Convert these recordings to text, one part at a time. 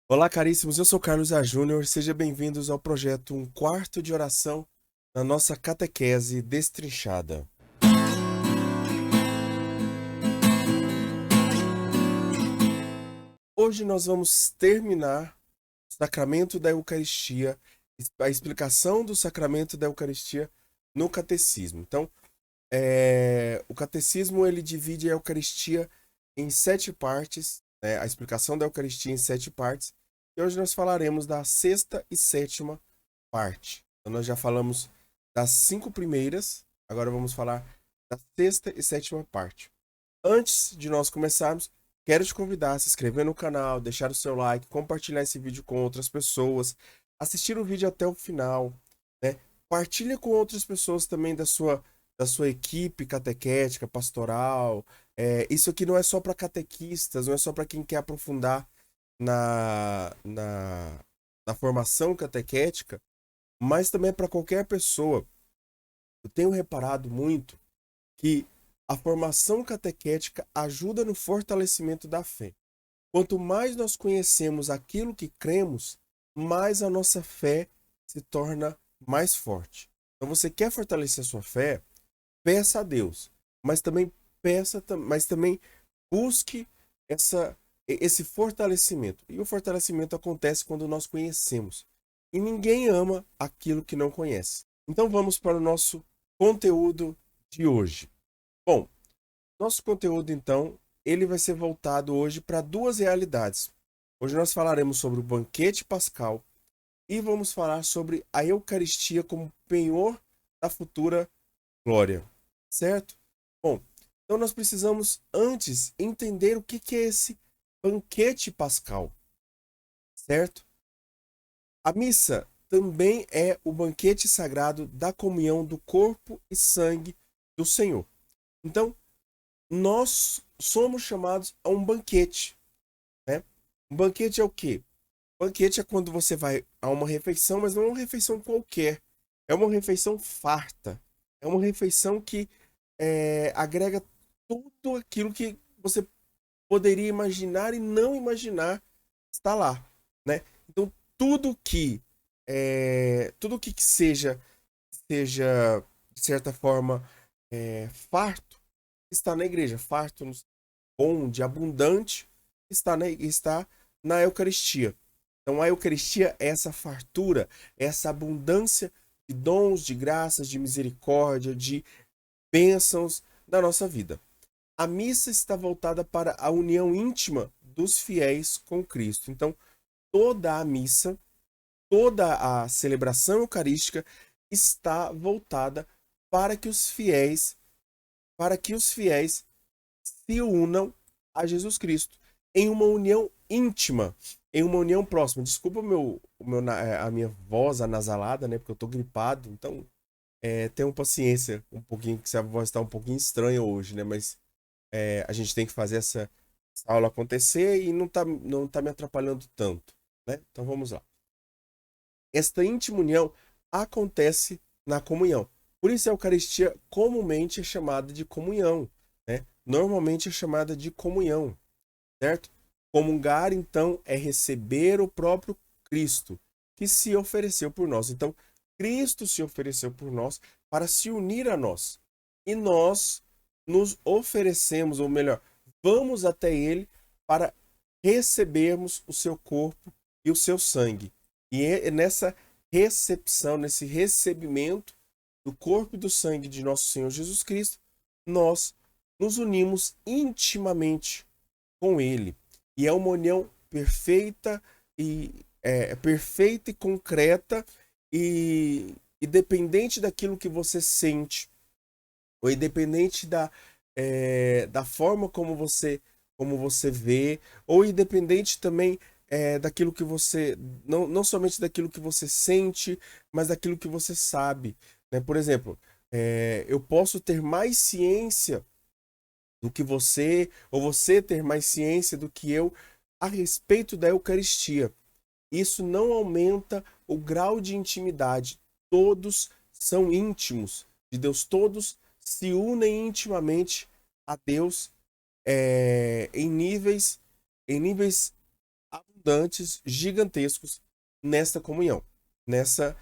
Olá, caríssimos. Eu sou Carlos A. Júnior. Sejam bem-vindos ao projeto Um Quarto de Oração na nossa catequese destrinchada. Hoje nós vamos terminar o sacramento da Eucaristia, a explicação do sacramento da Eucaristia no catecismo. Então, o catecismo ele divide a Eucaristia em 7 partes, né? A explicação da Eucaristia em 7 partes. E hoje nós falaremos da sexta e sétima parte. Então nós já falamos das 5 primeiras, agora vamos falar da sexta e sétima parte. Antes de nós começarmos, quero te convidar a se inscrever no canal, deixar o seu like, compartilhar esse vídeo com outras pessoas, assistir o vídeo até o final, né? Partilha com outras pessoas também da sua equipe catequética, pastoral. Isso aqui não é só para catequistas, não é só para quem quer aprofundar na, na, na formação catequética, mas também para qualquer pessoa. Eu tenho reparado muito que a formação catequética ajuda no fortalecimento da fé. Quanto mais nós conhecemos aquilo que cremos, mais a nossa fé se torna mais forte. Então você quer fortalecer a sua fé, peça a Deus, mas também mas também busque esse fortalecimento. E o fortalecimento acontece quando nós conhecemos. E ninguém ama aquilo que não conhece. Então vamos para o nosso conteúdo de hoje. Bom, nosso conteúdo então, ele vai ser voltado hoje para duas realidades. Hoje nós falaremos sobre o banquete pascal e vamos falar sobre a Eucaristia como penhor da futura glória, certo? Bom, então nós precisamos antes entender o que é esse banquete pascal, certo? A missa também é o banquete sagrado da comunhão do corpo e sangue do Senhor. Então, nós somos chamados a um banquete, né? Um banquete é o quê? Banquete é quando você vai a uma refeição, mas não é uma refeição qualquer. É uma refeição farta. É uma refeição que agrega tudo aquilo que você poderia imaginar e não imaginar está lá, né? Então tudo que seja de certa forma farto está na igreja, farto no bom, de abundante está na Eucaristia. Então a Eucaristia é essa fartura, essa abundância de dons, de graças, de misericórdia, de bênçãos na nossa vida. A missa está voltada para a união íntima dos fiéis com Cristo. Então, toda a missa, toda a celebração eucarística está voltada para que os fiéis, para que os fiéis se unam a Jesus Cristo em uma união íntima, em uma união próxima. Desculpa a minha voz anasalada, né? Porque eu tô gripado, então tenham paciência um pouquinho, que a voz está um pouquinho estranha hoje, né? Mas a gente tem que fazer essa aula acontecer e não tá me atrapalhando tanto, né? Então vamos lá. Esta íntima união acontece na comunhão. Por isso a Eucaristia comumente é chamada de comunhão, né? Normalmente é chamada de comunhão, certo? Comungar, então, é receber o próprio Cristo, que se ofereceu por nós. Então, Cristo se ofereceu por nós para se unir a nós. E nós nos oferecemos, ou melhor, vamos até Ele para recebermos o seu corpo e o seu sangue. E é nessa recepção, nesse recebimento do corpo e do sangue de nosso Senhor Jesus Cristo, nós nos unimos intimamente com Ele. E é uma união perfeita e concreta e independente daquilo que você sente, ou independente da forma como você vê, ou independente também daquilo que você, não somente daquilo que você sente, mas daquilo que você sabe, né? Por exemplo, eu posso ter mais ciência do que você, ou você ter mais ciência do que eu a respeito da Eucaristia. Isso não aumenta o grau de intimidade. Todos são íntimos de Deus, todos se unem intimamente a Deus em níveis importantes, gigantescos nesta comunhão, nessa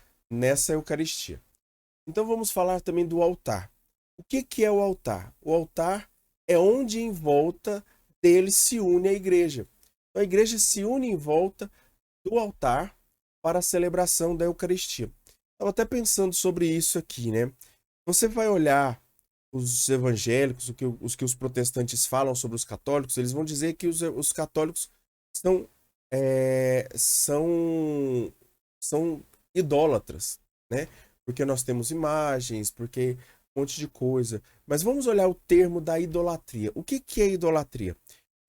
Eucaristia. Então vamos falar também do altar. O que é o altar? O altar é onde em volta dele se une a igreja. Então, a igreja se une em volta do altar para a celebração da Eucaristia. Estava até pensando sobre isso aqui, né? Você vai olhar os evangélicos, os que os protestantes falam sobre os católicos, eles vão dizer que os católicos são, são idólatras, né? Porque nós temos imagens, porque um monte de coisa. Mas vamos olhar o termo da idolatria. O que é idolatria?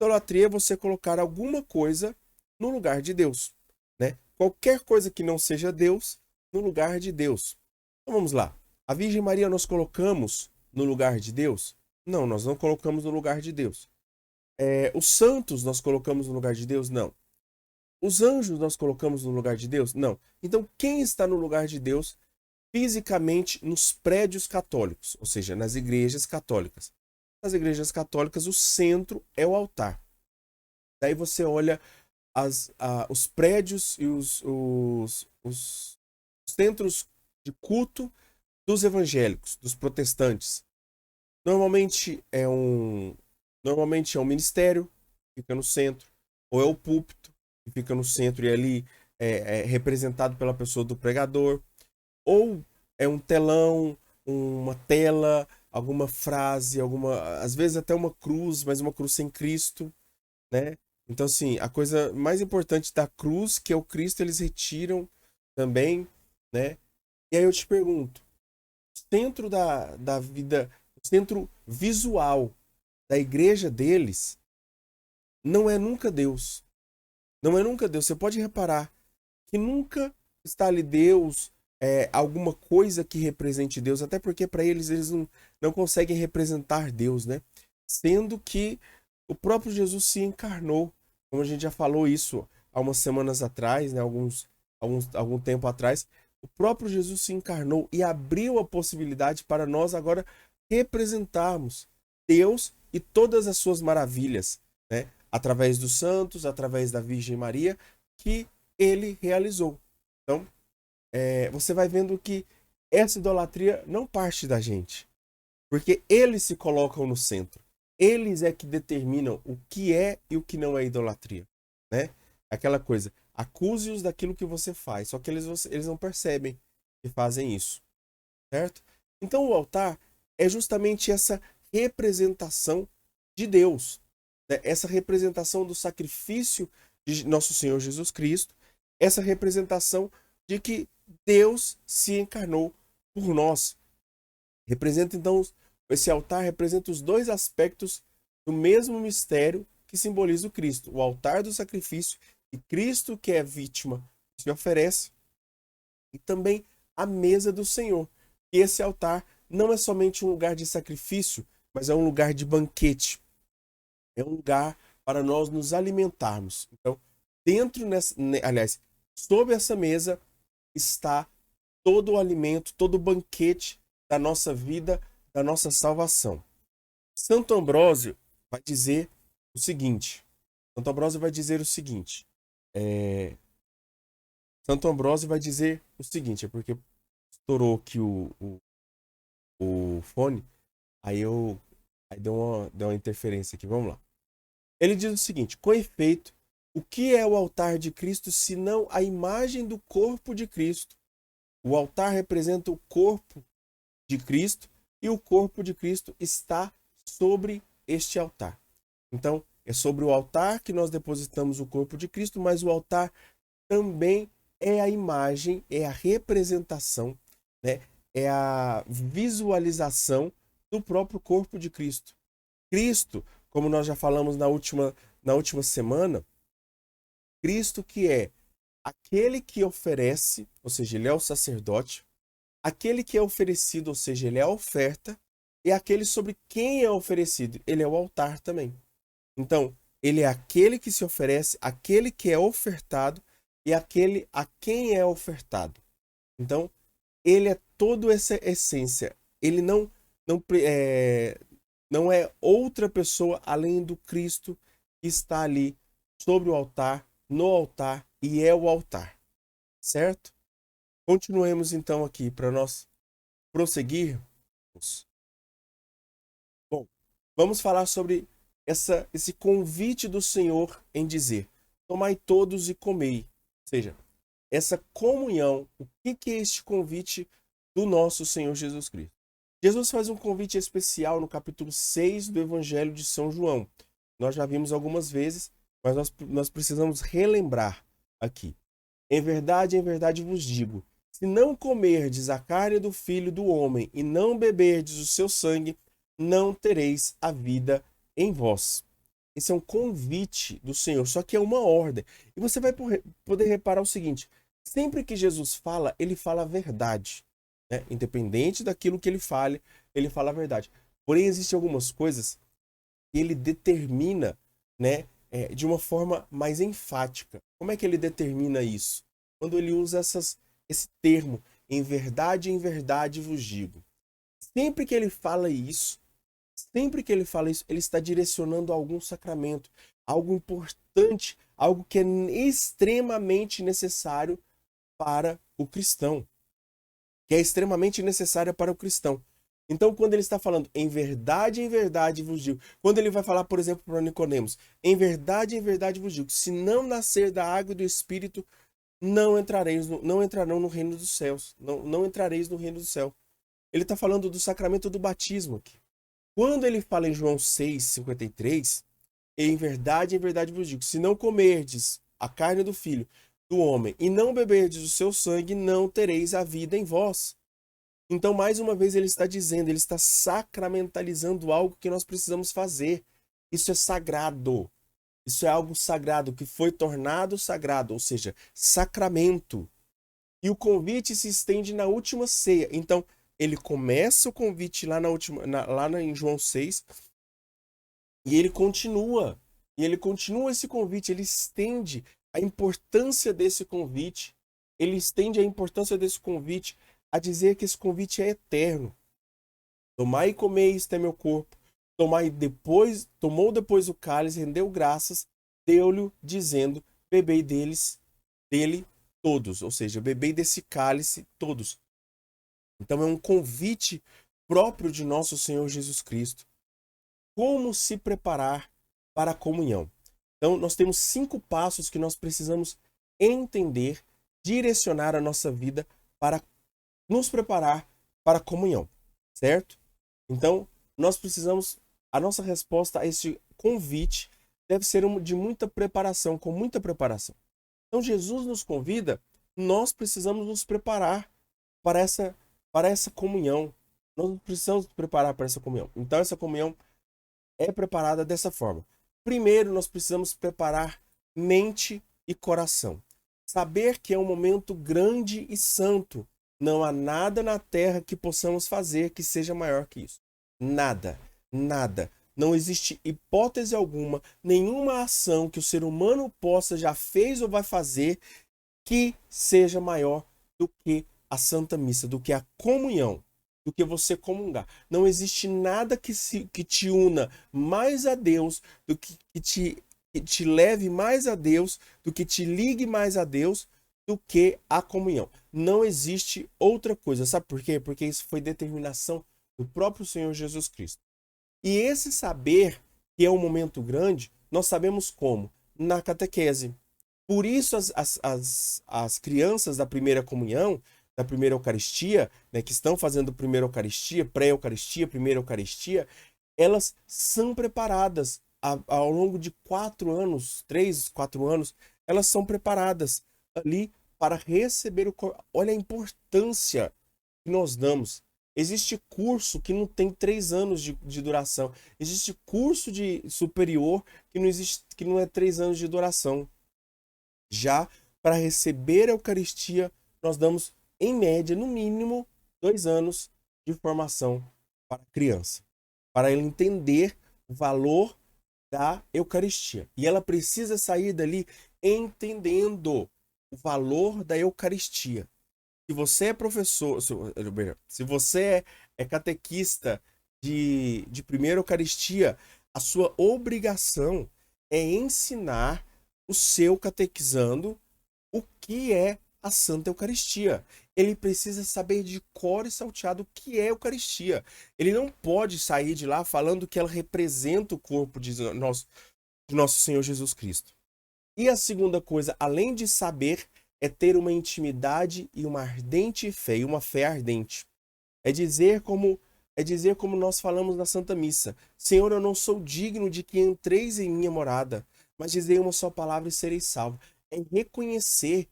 Idolatria é você colocar alguma coisa no lugar de Deus, né? Qualquer coisa que não seja Deus no lugar de Deus. Então vamos lá. A Virgem Maria nós colocamos no lugar de Deus? Não, nós não colocamos no lugar de Deus. Os santos nós colocamos no lugar de Deus? Não. Os anjos nós colocamos no lugar de Deus? Não. Então quem está no lugar de Deus fisicamente nos prédios católicos, ou seja, nas igrejas católicas? Nas igrejas católicas o centro é o altar. Daí você olha os prédios e os centros de culto dos evangélicos, dos protestantes. Normalmente é um ministério que fica no centro, ou é o púlpito que fica no centro e ali é representado pela pessoa do pregador, ou é um telão, uma tela, alguma frase, às vezes até uma cruz, mas uma cruz sem Cristo, né? Então, assim, a coisa mais importante da cruz, que é o Cristo, eles retiram também, né? E aí eu te pergunto, o centro da vida, o centro visual da igreja deles não é nunca Deus. Não é nunca Deus. Você pode reparar que nunca está ali Deus, alguma coisa que represente Deus, até porque para eles não conseguem representar Deus, né? Sendo que o próprio Jesus se encarnou, como a gente já falou isso há umas semanas atrás, né? Algum tempo atrás, o próprio Jesus se encarnou e abriu a possibilidade para nós agora representarmos Deus e todas as suas maravilhas, né? Através dos santos, através da Virgem Maria, que ele realizou. Então, você vai vendo que essa idolatria não parte da gente, porque eles se colocam no centro. Eles é que determinam o que é e o que não é idolatria, né? Aquela coisa, acuse-os daquilo que você faz, só que eles não percebem que fazem isso, certo? Então o altar é justamente essa representação de Deus, né? Essa representação do sacrifício de nosso Senhor Jesus Cristo, essa representação de que Deus se encarnou por nós. Representa então, esse altar representa os dois aspectos do mesmo mistério que simboliza o Cristo. O altar do sacrifício e Cristo, que é vítima, se oferece, e também a mesa do Senhor. E esse altar não é somente um lugar de sacrifício, mas é um lugar de banquete. É um lugar para nós nos alimentarmos. Então, sob essa mesa está todo o alimento, todo o banquete da nossa vida, da nossa salvação. Santo Ambrósio vai dizer o seguinte. Santo Ambrósio vai dizer o seguinte. Santo Ambrósio vai dizer o seguinte, é porque estourou aqui o fone, aí deu uma interferência aqui, vamos lá. Ele diz o seguinte: com efeito, o que é o altar de Cristo senão a imagem do corpo de Cristo? O altar representa o corpo de Cristo e o corpo de Cristo está sobre este altar. Então, é sobre o altar que nós depositamos o corpo de Cristo, mas o altar também é a imagem, é a representação, né? É a visualização do próprio corpo de Cristo. Cristo, como nós já falamos na última semana, Cristo que é aquele que oferece, ou seja, ele é o sacerdote, aquele que é oferecido, ou seja, ele é a oferta, e aquele sobre quem é oferecido, ele é o altar também. Então, ele é aquele que se oferece, aquele que é ofertado e aquele a quem é ofertado. Então, ele é toda essa essência. Ele não é outra pessoa além do Cristo que está ali sobre o altar no altar e é o altar, certo? Continuemos então aqui para nós prosseguirmos. Bom, vamos falar sobre esse convite do Senhor em dizer: tomai todos e comei. Ou seja, essa comunhão, o que é este convite do nosso Senhor Jesus Cristo? Jesus faz um convite especial no capítulo 6 do Evangelho de São João. Nós já vimos algumas vezes, mas nós precisamos relembrar aqui. Em verdade vos digo, se não comerdes a carne do Filho do Homem e não beberdes o seu sangue, não tereis a vida em vós. Esse é um convite do Senhor, só que é uma ordem. E você vai poder reparar o seguinte: sempre que Jesus fala, ele fala a verdade, né? Independente daquilo que ele fala a verdade. Porém, existem algumas coisas que ele determina, né, de uma forma mais enfática. Como é que ele determina isso? Quando ele usa esse termo, em verdade vos digo. Sempre que ele fala isso, ele está direcionando a algum sacramento, algo importante, algo que é extremamente necessário para o cristão. Que é extremamente necessária para o cristão. Então, quando ele está falando em verdade vos digo, quando ele vai falar, por exemplo, para Nicodemos, em verdade vos digo, se não nascer da água e do Espírito, não entrarão no reino dos céus, não entrareis no reino do céu. Ele está falando do sacramento do batismo aqui. Quando ele fala em João 6,53, em verdade vos digo, se não comerdes a carne do Filho do homem e não beberdes o seu sangue, não tereis a vida em vós. Então, mais uma vez, ele está dizendo, ele está sacramentalizando algo que nós precisamos fazer. Isso é sagrado. Isso é algo sagrado, que foi tornado sagrado, ou seja, sacramento. E o convite se estende na última ceia. Então, ele começa o convite lá em João 6, e ele continua. E ele continua esse convite, ele estende a importância desse convite. Ele estende a importância desse convite a dizer que esse convite é eterno. Tomai e comei, isto é meu corpo. Tomou depois o cálice, rendeu graças, deu-lhe, dizendo, bebei dele todos. Ou seja, bebei desse cálice todos. Então é um convite próprio de nosso Senhor Jesus Cristo. Como se preparar para a comunhão? Então, nós temos 5 passos que nós precisamos entender, direcionar a nossa vida para nos preparar para a comunhão, certo? Então, a nossa resposta a esse convite deve ser de muita preparação, com muita preparação. Então, Jesus nos convida, nós precisamos nos preparar para essa comunhão. Nós precisamos nos preparar para essa comunhão. Então, essa comunhão é preparada dessa forma. Primeiro, nós precisamos preparar mente e coração. Saber que é um momento grande e santo. Não há nada na terra que possamos fazer que seja maior que isso. Nada, nada. Não existe hipótese alguma, nenhuma ação que o ser humano já fez ou vai fazer que seja maior do que a Santa Missa, do que a comunhão, do que você comungar. Não existe nada que te una mais a Deus, do que te leve mais a Deus, do que te ligue mais a Deus, do que a comunhão. Não existe outra coisa. Sabe por quê? Porque isso foi determinação do próprio Senhor Jesus Cristo. E esse saber, que é um momento grande, nós sabemos como? Na catequese. Por isso as crianças da primeira comunhão, da primeira Eucaristia, né, que estão fazendo primeira Eucaristia, pré-Eucaristia, primeira Eucaristia, elas são preparadas ao longo de 4 anos, 3, 4 anos, elas são preparadas ali para receber Olha a importância que nós damos. Existe curso que não tem 3 anos de duração. Existe curso de superior que não é 3 anos de duração. Já para receber a Eucaristia, nós damos, em média, no mínimo, 2 anos de formação para a criança. Para ela entender o valor da Eucaristia. E ela precisa sair dali entendendo o valor da Eucaristia. Se você é professor, se você é catequista de primeira Eucaristia, a sua obrigação é ensinar o seu catequizando o que é a Santa Eucaristia. Ele precisa saber de cor e salteado o que é a Eucaristia. Ele não pode sair de lá falando que ela representa o corpo de nosso Senhor Jesus Cristo. E a segunda coisa, além de saber, é ter uma intimidade e uma ardente fé, e uma fé ardente. É dizer como nós falamos na Santa Missa: Senhor, eu não sou digno de que entreis em minha morada, mas dizei uma só palavra e sereis salvos. É reconhecer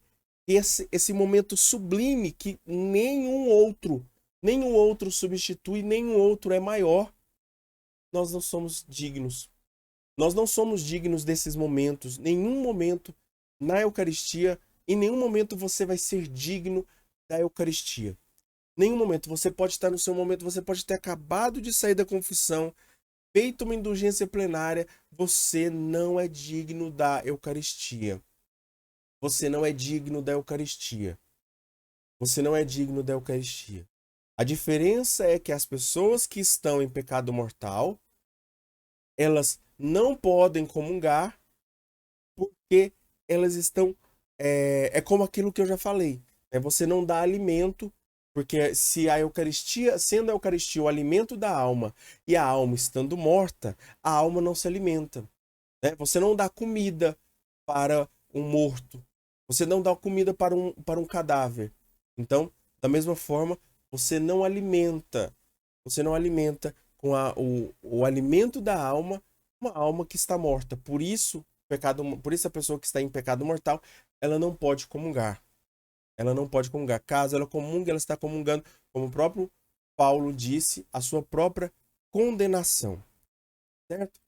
esse momento sublime que nenhum outro substitui, nenhum outro é maior. Nós não somos dignos. Nós não somos dignos desses momentos. Nenhum momento na Eucaristia, em nenhum momento você vai ser digno da Eucaristia. Nenhum momento. Você pode estar no seu momento, você pode ter acabado de sair da confissão, feito uma indulgência plenária, você não é digno da Eucaristia. Você não é digno da Eucaristia. Você não é digno da Eucaristia. A diferença é que as pessoas que estão em pecado mortal, elas não podem comungar porque elas estão... É como aquilo que eu já falei. Você não dá alimento, porque se a Eucaristia, sendo a Eucaristia o alimento da alma, e a alma estando morta, a alma não se alimenta. Você não dá comida para um morto. Você não dá comida para um cadáver. Então, da mesma forma, você não alimenta. Você não alimenta com o alimento da alma uma alma que está morta. Por isso a pessoa que está em pecado mortal, ela não pode comungar. Ela não pode comungar. Caso ela comungue, ela está comungando, como o próprio Paulo disse, a sua própria condenação. Certo?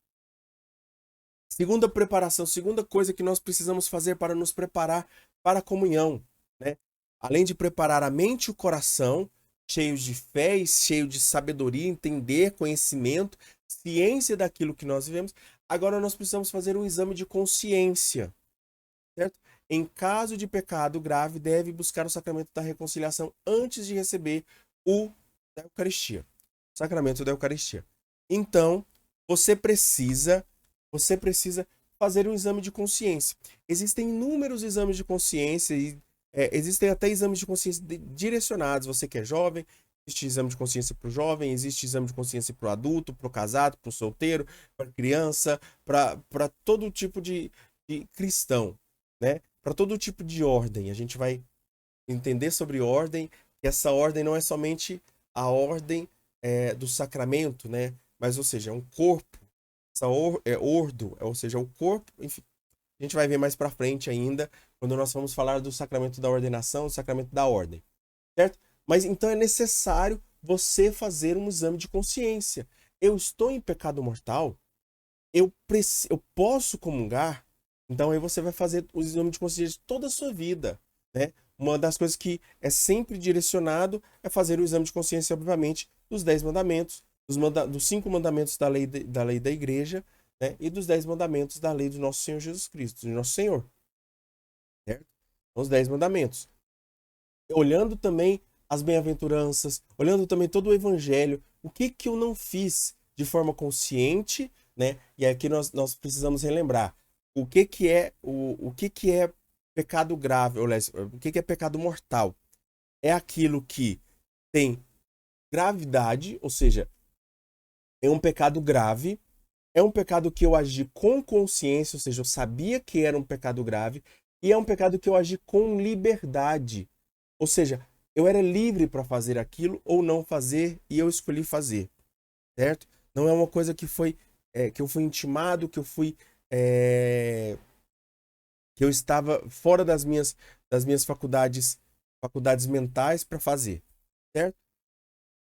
Segunda preparação, segunda coisa que nós precisamos fazer para nos preparar para a comunhão, né? Além de preparar a mente e o coração, cheios de fé e cheios de sabedoria, entender, conhecimento, ciência daquilo que nós vivemos, agora nós precisamos fazer um exame de consciência, certo? Em caso de pecado grave, deve buscar o sacramento da reconciliação antes de receber o da Eucaristia, o sacramento da Eucaristia. Então, você precisa fazer um exame de consciência. Existem inúmeros exames de consciência e existem até exames de consciência direcionados. Você que é jovem, existe exame de consciência para o jovem, existe exame de consciência para o adulto, para o casado, para o solteiro, para a criança, para todo tipo de cristão, né? Para todo tipo de ordem. A gente vai entender sobre ordem, e essa ordem não é somente a ordem do sacramento, né? Mas, ou seja, é um corpo, ordo, ou seja, o corpo, enfim. A gente vai ver mais para frente ainda, quando nós vamos falar do sacramento da ordenação, do sacramento da ordem, certo? Mas então é necessário você fazer um exame de consciência. Eu estou em pecado mortal? Eu posso comungar? Então aí você vai fazer o exame de consciência toda a sua vida, né? Uma das coisas que é sempre direcionado é fazer o exame de consciência, obviamente, dos 10 mandamentos, dos 5 mandamentos da lei da igreja, né? E dos 10 mandamentos da lei do nosso Senhor Jesus Cristo, do nosso Senhor, certo? Os 10 mandamentos. Olhando também as bem-aventuranças, olhando também todo o evangelho, o que que eu não fiz de forma consciente, né? E aqui nós precisamos relembrar o que que é pecado grave, ou o que que é pecado mortal? É aquilo que tem gravidade, ou seja, é um pecado grave, é um pecado que eu agi com consciência, ou seja, eu sabia que era um pecado grave, e é um pecado que eu agi com liberdade. Ou seja, eu era livre para fazer aquilo ou não fazer e eu escolhi fazer, certo? Não é uma coisa que eu fui intimado, que eu estava fora das minhas faculdades mentais para fazer, certo?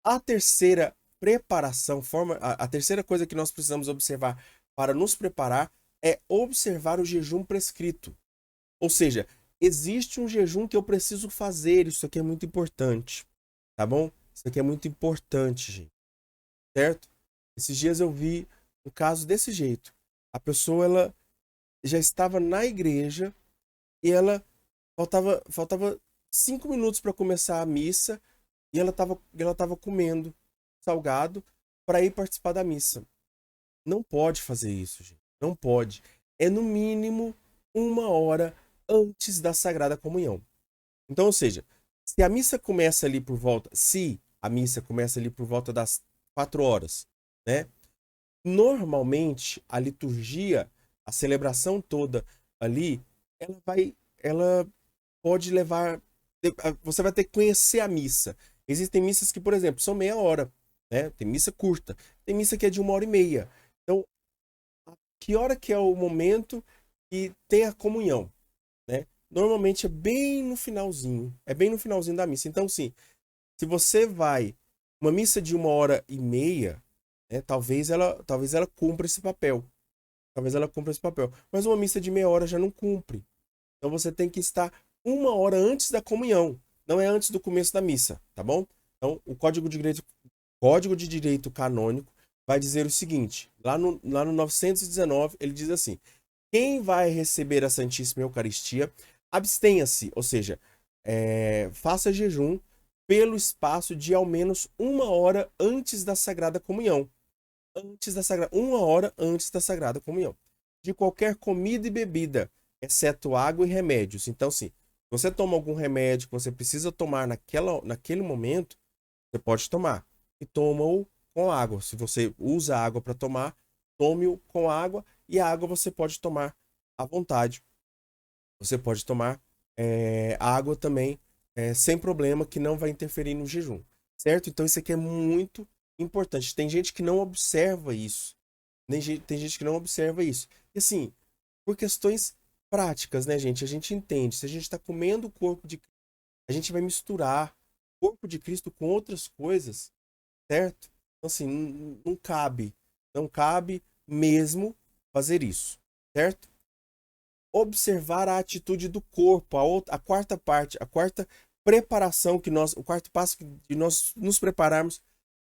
A terceira preparação, a terceira coisa que nós precisamos observar para nos preparar é observar o jejum prescrito. Ou seja, existe um jejum que eu preciso fazer. Isso aqui é muito importante, tá bom? Isso aqui é muito importante, gente. Certo? Esses dias eu vi um caso desse jeito. A pessoa, ela já estava na igreja e faltava 5 minutos para começar a missa e ela tava comendo salgado para ir participar da missa. Não pode fazer isso, gente. Não pode. É no mínimo uma hora antes da Sagrada Comunhão. Então, ou seja, se a missa começa ali por volta, se a missa começa ali por volta das 4 horas, né? Normalmente a liturgia, a celebração toda ali, ela pode levar, você vai ter que conhecer a missa. Existem missas que, por exemplo, são meia hora, né? Tem missa curta, tem missa que é de 1 hora e meia. Então, que hora que é o momento que tem a comunhão, né? Normalmente é bem no finalzinho da missa. Então, sim, se você vai uma missa de 1 hora e meia, né, talvez ela cumpra esse papel. Talvez ela cumpra esse papel. Mas uma missa de meia hora já não cumpre. Então você tem que estar uma hora antes da comunhão. Não é antes do começo da missa, tá bom? Então, o Código de Direito Canônico vai dizer o seguinte: lá no 919, ele diz assim: quem vai receber a Santíssima Eucaristia, abstenha-se, ou seja, faça jejum pelo espaço de ao menos uma hora antes da Sagrada Comunhão. Uma hora antes da Sagrada Comunhão. De qualquer comida e bebida, exceto água e remédios. Então, sim, se você toma algum remédio que você precisa tomar naquele momento, você pode tomar. E toma-o com água. Se você usa água para tomar, tome-o com água. E a água você pode tomar à vontade. Você pode tomar água também sem problema, que não vai interferir no jejum. Certo? Então isso aqui é muito importante. Tem gente que não observa isso. Tem gente que não observa isso. E assim, por questões práticas, né, gente? A gente entende. Se a gente está comendo o corpo de Cristo, a gente vai misturar o corpo de Cristo com outras coisas, certo? Então, assim, não cabe. Não cabe mesmo fazer isso, certo? Observar a atitude do corpo, a quarta parte, a quarta preparação o quarto passo de nós nos prepararmos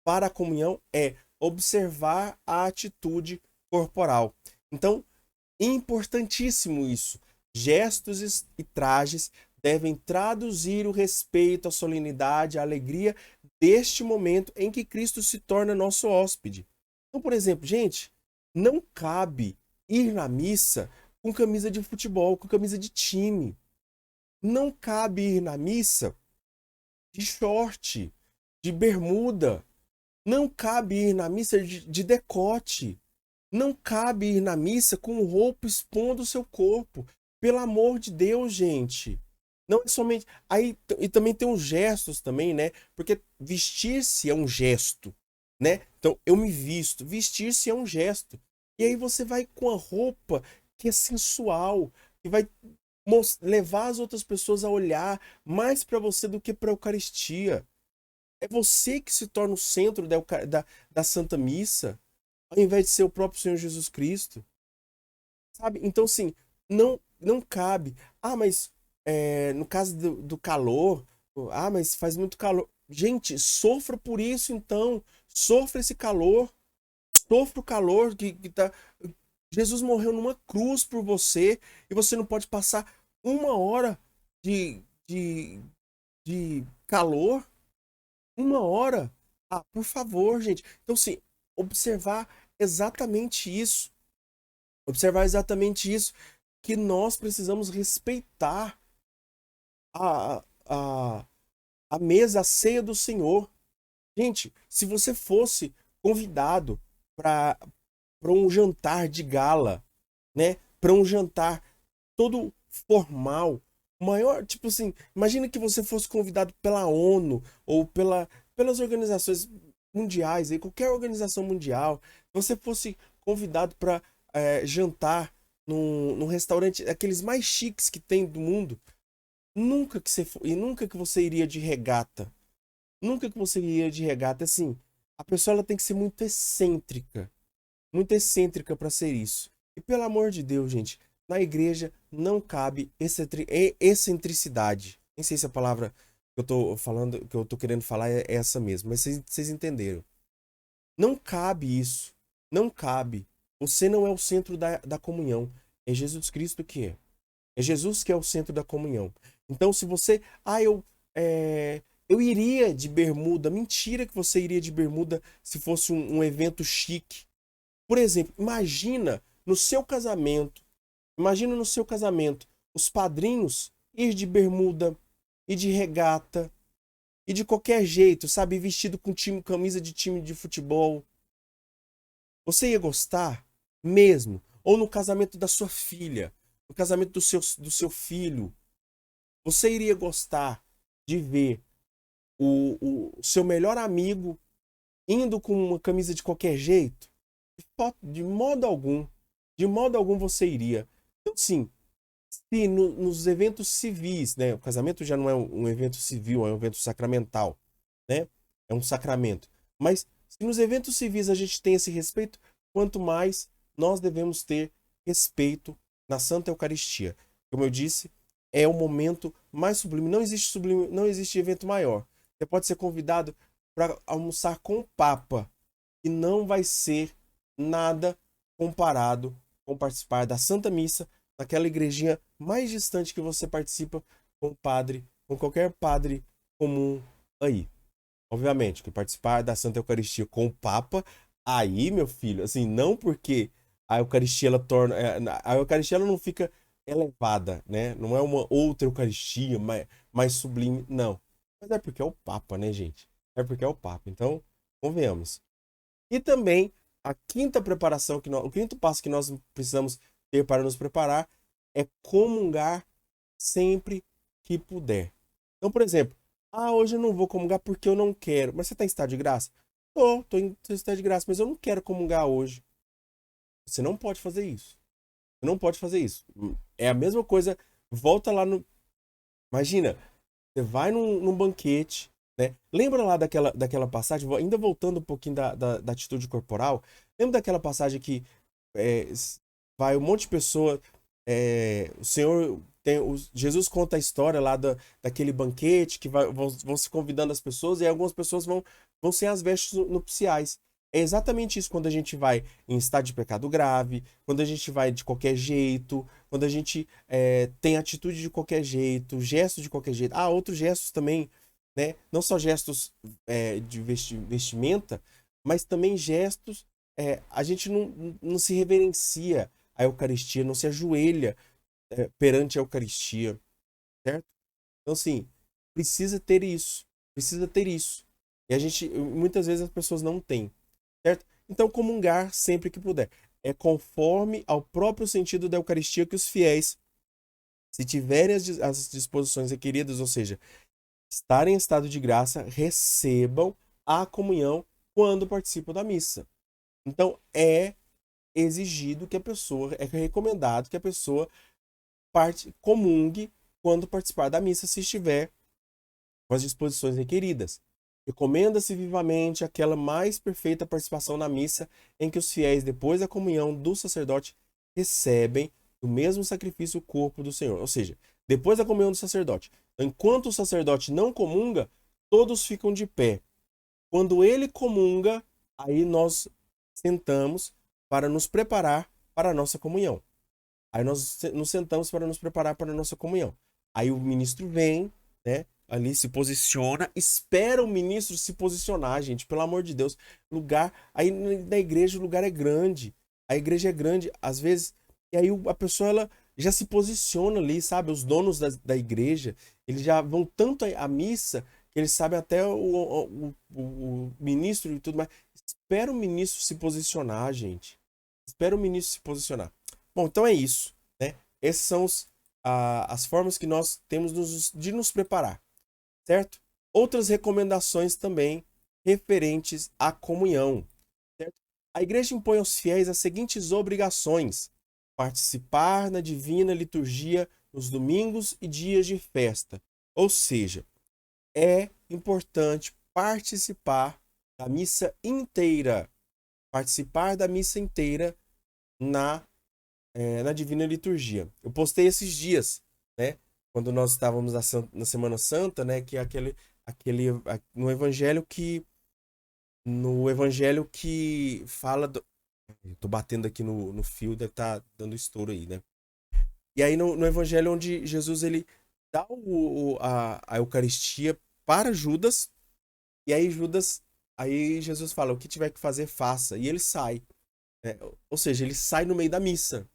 para a comunhão é observar a atitude corporal. Então, importantíssimo isso. Gestos e trajes devem traduzir o respeito, a solenidade, a alegria deste momento em que Cristo se torna nosso hóspede. Então, por exemplo, gente, não cabe ir na missa com camisa de futebol, com camisa de time. Não cabe ir na missa de short, de bermuda. Não cabe ir na missa de decote. Não cabe ir na missa com roupa expondo o seu corpo. Pelo amor de Deus, gente. Não é somente. Aí, e também tem uns gestos também, né? Porque vestir-se é um gesto, né? Então, eu me visto. Vestir-se é um gesto. E aí você vai com a roupa que é sensual, que vai levar as outras pessoas a olhar mais para você do que para a Eucaristia. É você que se torna o centro da Santa Missa, ao invés de ser o próprio Senhor Jesus Cristo, sabe? Então, assim, não cabe. Ah, mas no caso do calor, mas faz muito calor. Gente, sofra por isso, então. Sofra esse calor. Sofra o calor que tá. Jesus morreu numa cruz por você e você não pode passar uma hora de, de, de calor. Uma hora? Ah, por favor, gente. Então, sim, observar exatamente isso. Observar exatamente isso. Que nós precisamos respeitar a, a, a mesa, a ceia do Senhor. Gente, se você fosse convidado para um jantar de gala, né? Para um jantar todo formal, maior, tipo assim, imagina que você fosse convidado pela ONU ou pelas organizações mundiais, aí, qualquer organização mundial, você fosse convidado para jantar num restaurante, aqueles mais chiques que tem do mundo, nunca que você iria de regata, nunca que você iria de regata, assim, a pessoa ela tem que ser muito excêntrica para ser isso. E pelo amor de Deus, gente, na igreja não cabe excentricidade. Nem sei se a palavra que eu tô falando, que eu tô querendo falar é essa mesmo, mas vocês entenderam. Não cabe isso. Não cabe. Você não é o centro da comunhão. É Jesus Cristo que é. É Jesus que é o centro da comunhão. Então, se você. Eu iria de bermuda. Mentira que você iria de bermuda se fosse um evento chique. Por exemplo, imagina no seu casamento Imagina no seu casamento, os padrinhos ir de bermuda, ir de regata, e de qualquer jeito, sabe, vestido com time, camisa de time de futebol. Você ia gostar mesmo? Ou no casamento da sua filha, no casamento do seu filho, você iria gostar de ver o seu melhor amigo indo com uma camisa de qualquer jeito? De modo algum. De modo algum você iria. Então, sim, se nos eventos civis, né? O casamento já não é um evento civil, é um evento sacramental, né? É um sacramento. Mas se nos eventos civis a gente tem esse respeito, quanto mais nós devemos ter respeito na Santa Eucaristia. Como eu disse, é o momento mais sublime, não existe evento maior. Você pode ser convidado para almoçar com o Papa e não vai ser nada comparado com participar da Santa Missa naquela igrejinha mais distante que você participa com o padre, com qualquer padre comum aí. Obviamente, que participar da Santa Eucaristia com o Papa, aí, meu filho, assim, não porque a Eucaristia ela torna, a Eucaristia ela não fica elevada, né? Não é uma outra Eucaristia mais sublime, não. Mas é porque é o Papa, né, gente? É porque é o Papa. Então, convenhamos. E também a quinta preparação o quinto passo que nós precisamos ter para nos preparar é comungar sempre que puder. Então, por exemplo, hoje eu não vou comungar porque eu não quero. Mas você está em estado de graça? Tô em estado de graça, mas eu não quero comungar hoje. Você não pode fazer isso. Você não pode fazer isso. É a mesma coisa. Volta lá no. Imagina, você vai num banquete, né? Lembra lá daquela passagem, ainda voltando um pouquinho da atitude corporal, lembra daquela passagem que é, vai um monte de pessoa, o Senhor Jesus conta a história lá daquele banquete que vão se convidando as pessoas e algumas pessoas vão sem as vestes nupciais. É exatamente isso quando a gente vai em estado de pecado grave, quando a gente vai de qualquer jeito, quando a gente tem atitude de qualquer jeito, gesto de qualquer jeito. Outros gestos também, né? Não só gestos de vestimenta, mas também gestos. A gente não se reverencia à Eucaristia, não se ajoelha perante a Eucaristia, certo? Então, assim, precisa ter isso, precisa ter isso. E a gente, muitas vezes as pessoas não têm, certo? Então, comungar sempre que puder. É conforme ao próprio sentido da Eucaristia que os fiéis, se tiverem as disposições requeridas, ou seja, estarem em estado de graça, recebam a comunhão quando participam da missa. Então, é exigido que a pessoa, é recomendado que a pessoa comungue quando participar da missa, se estiver com as disposições requeridas. Recomenda-se vivamente aquela mais perfeita participação na missa em que os fiéis, depois da comunhão do sacerdote, recebem do mesmo sacrifício o corpo do Senhor. Ou seja, depois da comunhão do sacerdote. Enquanto o sacerdote não comunga, todos ficam de pé. Quando ele comunga, aí nós sentamos para nos preparar para a nossa comunhão. Aí nós nos sentamos para nos preparar para a nossa comunhão. Aí o ministro vem, né? Ali se posiciona, espera o ministro se posicionar, gente, pelo amor de Deus. Lugar, aí na igreja o lugar é grande. A igreja é grande, às vezes, e aí a pessoa ela já se posiciona ali, sabe? Os donos da igreja, eles já vão tanto à missa que eles sabem até o ministro e tudo mais. Espera o ministro se posicionar, gente. Espera o ministro se posicionar. Bom, então é isso, né? Essas são as formas que nós temos de nos preparar, certo? Outras recomendações também referentes à comunhão, certo? A igreja impõe aos fiéis as seguintes obrigações: participar na divina liturgia nos domingos e dias de festa. Ou seja, é importante participar da missa inteira, participar da missa inteira na Divina Liturgia. Eu postei esses dias, né? Quando nós estávamos na Semana Santa, né? Que é no evangelho que fala eu tô batendo aqui no fio, deve estar dando estouro aí, né? E aí no evangelho onde Jesus ele dá a Eucaristia para Judas, e aí Jesus fala, o que tiver que fazer, faça. E ele sai, né? Ou seja, ele sai no meio da missa.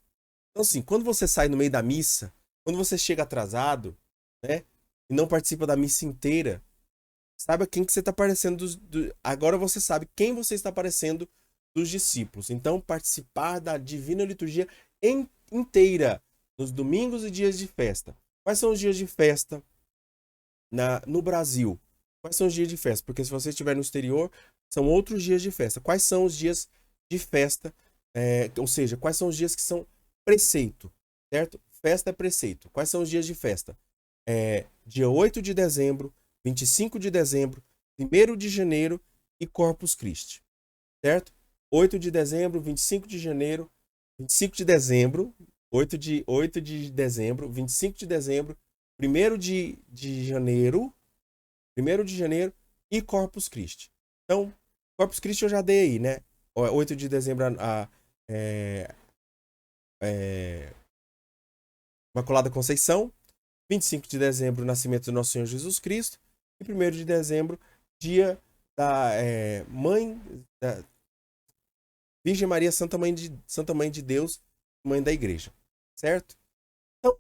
Então, assim, quando você sai no meio da missa, quando você chega atrasado, né, e não participa da missa inteira, saiba quem que você está parecendo agora você sabe quem você está parecendo dos discípulos. Então, participar da divina liturgia inteira, nos domingos e dias de festa. Quais são os dias de festa no Brasil? Quais são os dias de festa? Porque se você estiver no exterior, são outros dias de festa. Quais são os dias de festa? Ou seja, quais são os dias que são preceito, certo? Festa é preceito. Quais são os dias de festa? Dia 8 de dezembro, 25 de dezembro, 1º de janeiro e Corpus Christi, certo? 8 de dezembro, 25 de janeiro, 25 de dezembro, 8 de dezembro, 25 de dezembro, 1º de janeiro, 1º de janeiro e Corpus Christi. Então, Corpus Christi eu já dei aí, né? 8 de dezembro Imaculada Conceição, 25 de dezembro, nascimento do Nosso Senhor Jesus Cristo, e 1º de dezembro, dia da Mãe, da Virgem Maria, Santa Mãe de Deus, Mãe da Igreja, certo? Então,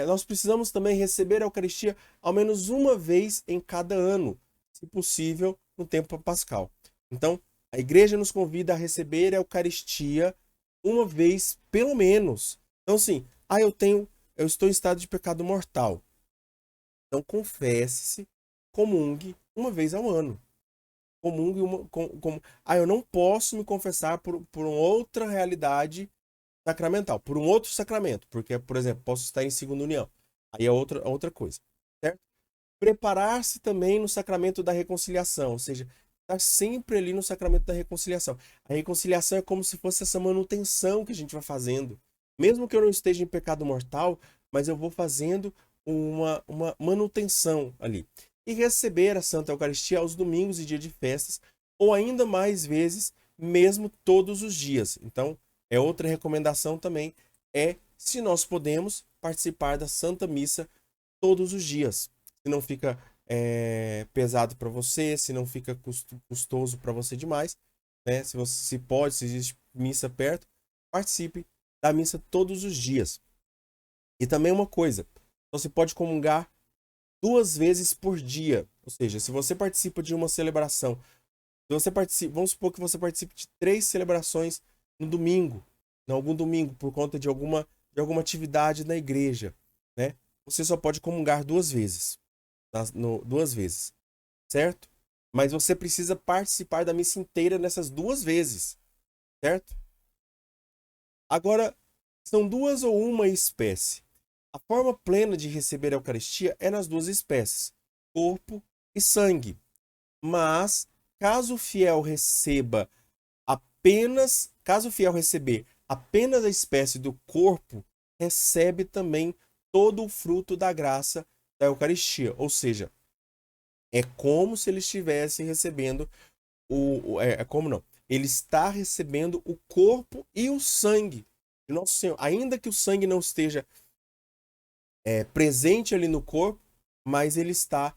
nós precisamos também receber a Eucaristia ao menos uma vez em cada ano, se possível, no tempo pascal. Então, a Igreja nos convida a receber a Eucaristia uma vez, pelo menos. Então, assim, eu estou em estado de pecado mortal. Então, confesse-se, comungue uma vez ao ano. Comungue eu não posso me confessar por uma outra realidade sacramental, por um outro sacramento, porque, por exemplo, posso estar em segunda união. Aí é outra coisa, certo? Preparar-se também no sacramento da reconciliação, ou seja, estar sempre ali no sacramento da reconciliação. A reconciliação é como se fosse essa manutenção que a gente vai fazendo. Mesmo que eu não esteja em pecado mortal, mas eu vou fazendo uma manutenção ali. E receber a Santa Eucaristia aos domingos e dia de festas, ou ainda mais vezes, mesmo todos os dias. Então, outra recomendação também se nós podemos, participar da Santa Missa todos os dias. Se não fica pesado para você, se não fica custoso para você demais, né? Se pode, se existe missa perto, participe da missa todos os dias. E também uma coisa, você pode comungar 2 vezes por dia. Ou seja, se você participa de uma celebração, vamos supor que você participe de 3 celebrações no domingo, em algum domingo, por conta de alguma atividade na igreja, né? Você só pode comungar 2 vezes. 2 vezes, certo? Mas você precisa participar da missa inteira nessas 2 vezes, certo? Agora, são 2 ou uma espécie. A forma plena de receber a Eucaristia é nas 2 espécies, corpo e sangue. Mas, caso o fiel receber apenas a espécie do corpo, recebe também todo o fruto da graça da Eucaristia. Ou seja, é como se ele estivesse recebendo como não? Ele está recebendo o corpo e o sangue de Nosso Senhor. Ainda que o sangue não esteja presente ali no corpo, mas ele está,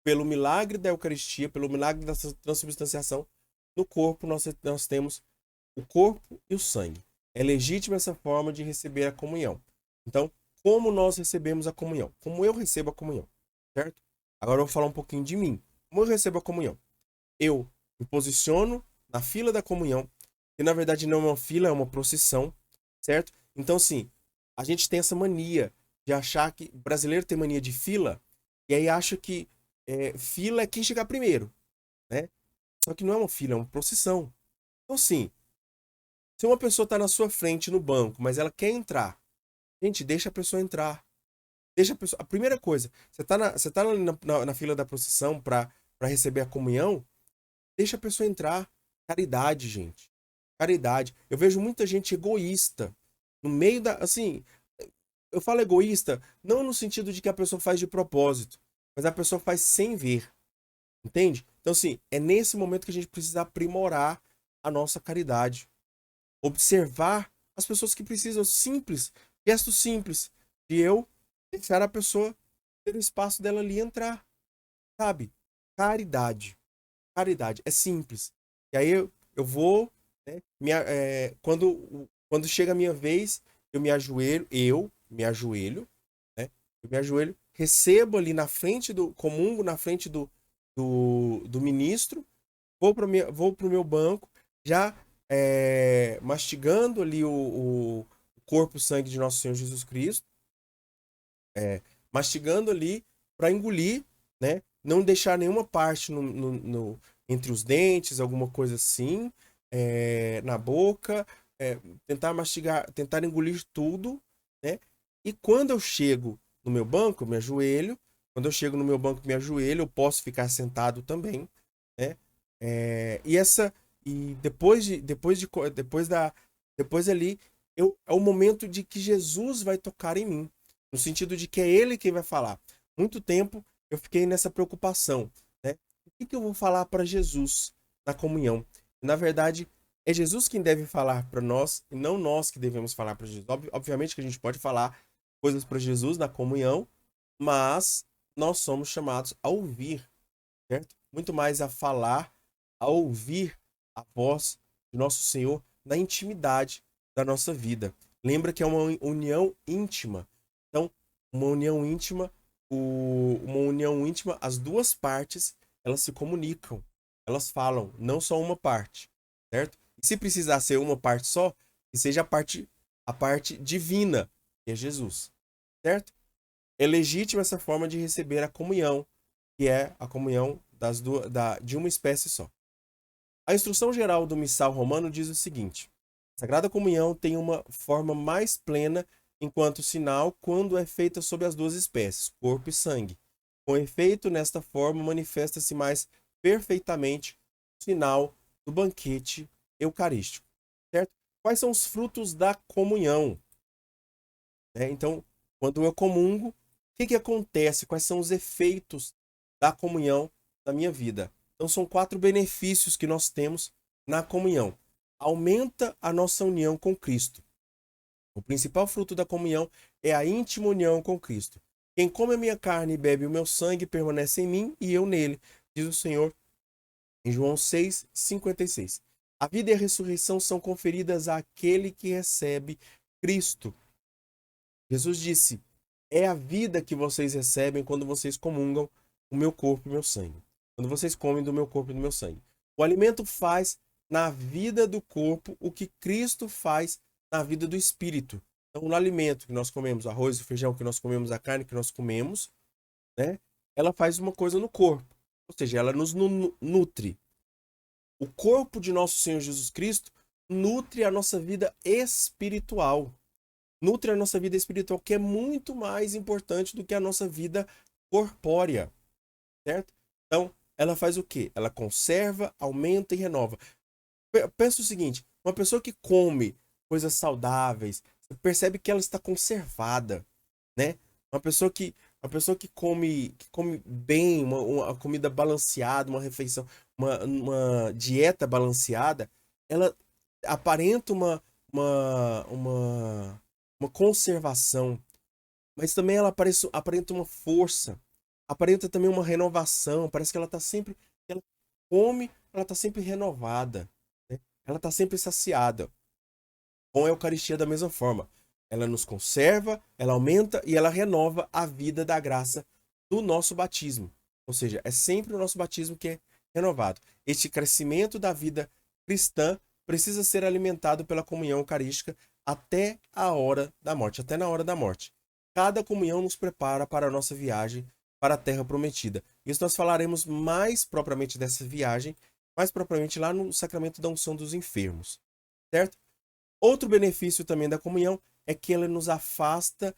pelo milagre da Eucaristia, pelo milagre da transubstanciação, no corpo nós temos o corpo e o sangue. É legítima essa forma de receber a comunhão. Então, como nós recebemos a comunhão? Como eu recebo a comunhão, certo? Agora eu vou falar um pouquinho de mim. Como eu recebo a comunhão? Eu me posiciono na fila da comunhão, que na verdade não é uma fila, é uma procissão, certo? Então, sim, a gente tem essa mania de achar que o brasileiro tem mania de fila, e aí acha que fila é quem chegar primeiro, né? Só que não é uma fila, é uma procissão. Então, sim, se uma pessoa está na sua frente no banco, mas ela quer entrar, gente, deixa a pessoa entrar. Deixa a pessoa. A primeira coisa, você tá na fila da procissão para receber a comunhão, deixa a pessoa entrar. Caridade, gente. Caridade. Eu vejo muita gente egoísta no meio da. Assim, eu falo egoísta não no sentido de que a pessoa faz de propósito, mas a pessoa faz sem ver. Entende? Então, assim, é nesse momento que a gente precisa aprimorar a nossa caridade. Observar as pessoas que precisam, simples, gesto simples, de eu deixar a pessoa ter o espaço dela ali entrar, sabe? Caridade. Caridade. É simples. E aí eu vou, né, quando Quando chega a minha vez, eu me ajoelho, né? Eu me ajoelho, recebo ali na frente comungo na frente do ministro, vou pro meu banco, já mastigando ali o corpo e sangue de nosso Senhor Jesus Cristo, mastigando ali para engolir, né? Não deixar nenhuma parte entre os dentes, alguma coisa assim, na boca, tentar mastigar, tentar engolir tudo, né? E quando eu chego no meu banco, eu me ajoelho. Quando eu chego no meu banco, me ajoelho, eu posso ficar sentado também, né? E essa e depois ali é o momento de que Jesus vai tocar em mim, no sentido de que é ele quem vai falar. Muito tempo eu fiquei nessa preocupação, né? O que eu vou falar para Jesus na comunhão? Na verdade, é Jesus quem deve falar para nós e não nós que devemos falar para Jesus. Obviamente que a gente pode falar coisas para Jesus na comunhão, mas nós somos chamados a ouvir, certo? Muito mais a falar, a ouvir a voz de nosso Senhor na intimidade da nossa vida. Lembra que é uma união íntima. Então, uma união íntima, as duas partes, elas se comunicam, elas falam, não só uma parte, certo? E se precisar ser uma parte só, que seja a parte divina, que é Jesus, certo? É legítima essa forma de receber a comunhão, que é a comunhão de uma espécie só. A instrução geral do missal romano diz o seguinte: a Sagrada Comunhão tem uma forma mais plena enquanto sinal quando é feita sob as duas espécies, corpo e sangue. Com efeito, nesta forma, manifesta-se mais perfeitamente o sinal do banquete eucarístico. Certo? Quais são os frutos da comunhão? Então, quando eu comungo, o que acontece? Quais são os efeitos da comunhão na minha vida? Então, são 4 benefícios que nós temos na comunhão. Aumenta a nossa união com Cristo. O principal fruto da comunhão é a íntima união com Cristo. Quem come a minha carne e bebe o meu sangue permanece em mim e eu nele, diz o Senhor em João 6:56. A vida e a ressurreição são conferidas àquele que recebe Cristo. Jesus disse: é a vida que vocês recebem quando vocês comungam o meu corpo e o meu sangue. Quando vocês comem do meu corpo e do meu sangue. O alimento faz na vida do corpo o que Cristo faz na vida do espírito. Então, o alimento que nós comemos, o arroz, o feijão que nós comemos, a carne que nós comemos, né? Ela faz uma coisa no corpo. Ou seja, ela nos nutre. O corpo de nosso Senhor Jesus Cristo nutre a nossa vida espiritual. Nutre a nossa vida espiritual, que é muito mais importante do que a nossa vida corpórea, certo? Então, ela faz o quê? Ela conserva, aumenta e renova. Pensa o seguinte, uma pessoa que come coisas saudáveis, você percebe que ela está conservada, né? Uma pessoa que come bem, uma comida balanceada, uma refeição, uma dieta balanceada, ela aparenta uma, uma conservação, mas também ela aparenta uma força, aparenta também uma renovação, parece que ela está sempre, ela come, ela está sempre renovada, né? Ela está sempre saciada. Com a Eucaristia da mesma forma. Ela nos conserva, ela aumenta e ela renova a vida da graça do nosso batismo. Ou seja, é sempre o nosso batismo que é renovado. Este crescimento da vida cristã precisa ser alimentado pela comunhão eucarística até a hora da morte, até na hora da morte. Cada comunhão nos prepara para a nossa viagem para a terra prometida. Isso nós falaremos mais propriamente dessa viagem, mais propriamente lá no sacramento da unção dos enfermos, certo? Outro benefício também da comunhão é que ela nos afasta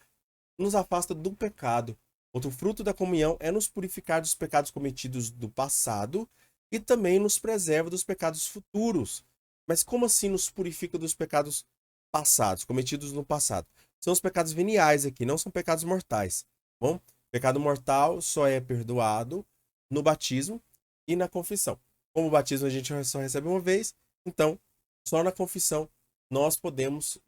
do pecado. Outro fruto da comunhão é nos purificar dos pecados cometidos do passado e também nos preserva dos pecados futuros. Mas como assim nos purifica dos pecados passados, cometidos no passado? São os pecados veniais aqui, não são pecados mortais. Bom, pecado mortal só é perdoado no batismo e na confissão. Como o batismo a gente só recebe uma vez, então só na confissão nós podemos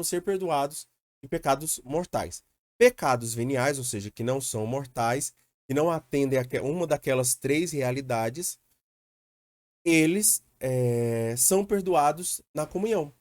ser perdoados de pecados mortais. Pecados veniais, ou seja, que não são mortais, que não atendem a uma daquelas 3 realidades, eles são perdoados na comunhão.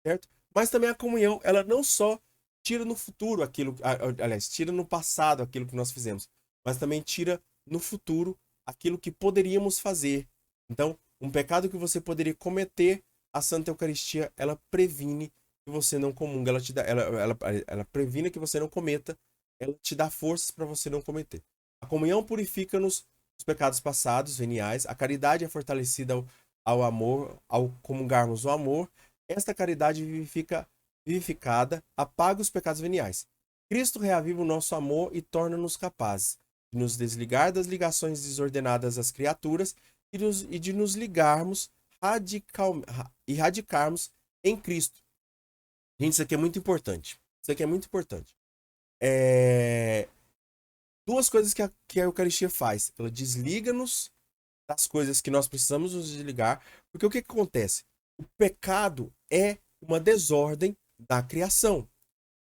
certo? Mas também a comunhão, ela não só tira no futuro aquilo, aliás, tira no passado aquilo que nós fizemos, mas também tira no futuro aquilo que poderíamos fazer. Então, um pecado que você poderia cometer, a Santa Eucaristia, ela previne que você não comungue, ela te dá, ela previne que você não cometa, ela te dá forças para você não cometer. A comunhão purifica-nos os pecados passados, veniais, a caridade é fortalecida ao amor, ao comungarmos o amor, esta caridade vivificada apaga os pecados veniais. Cristo reaviva o nosso amor e torna-nos capazes de nos desligar das ligações desordenadas às criaturas e de nos ligarmos e radicarmos em Cristo. Gente, isso aqui é muito importante. Isso aqui é muito importante. Duas coisas que a Eucaristia faz. Ela desliga-nos das coisas que nós precisamos nos desligar, porque o que acontece? O pecado é uma desordem da criação.